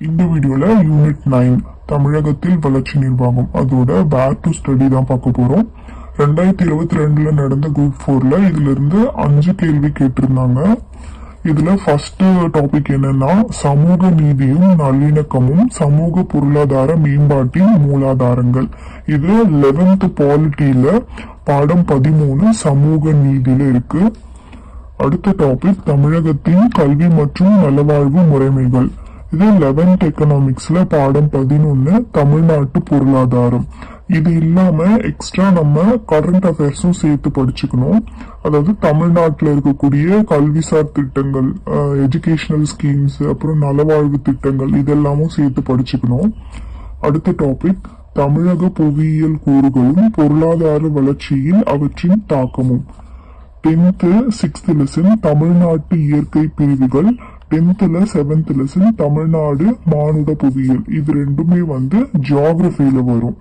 இந்த வீடியோல யூனிட் 9 தமிழகத்தில் வளர்ச்சி நிர்வாகம் அதோட பேக் டு ஸ்டடி தான் பார்க்க போறோம். 2022ல நடந்த குரூப் 4ல இதுல இருந்து 5 கேள்வி கேட்டிருந்தாங்க. இதுல ஃபர்ஸ்ட் டாபிக் என்னன்னா சமூக நீதியும் நல்லிணக்கமும் சமூக பொருளாதார மேம்பாட்டின் மூலாதாரங்கள். இது 11th பாலிட்டியில பாடம் 13 சமூக நீதியில இருக்கு. அடுத்த டாபிக் தமிழகத்தின் கல்வி மற்றும் நலவாழ்வு முறைமைகள். இது 11th எக்கனாமிக்ஸ்ல பாடம் 11 தமிழ்நாட்டு பொருளாதாரம். இது இல்லாம எக்ஸ்ட்ரா நம்ம கரண்ட் அஃபேர்ஸும் சேர்த்து படிச்சுக்கணும். அதாவது தமிழ்நாட்டில் இருக்கக்கூடிய கல்விசார் திட்டங்கள், எஜுகேஷனல் ஸ்கீம்ஸ், அப்புறம் நலவாழ்வு திட்டங்கள் இதெல்லாமும் சேர்த்து படிச்சுக்கணும். அடுத்த டாபிக் தமிழக புவியியல் கூறுகளும் பொருளாதார வளர்ச்சியில் அவற்றின் தாக்கமும். 10th 6th லெசன் தமிழ்நாட்டு இயற்கை பிரிவுகள், 10th 7th லெசன் தமிழ்நாடு மானுட புவியியல். இது ரெண்டுமே ஜியாகிரபியில வரும்.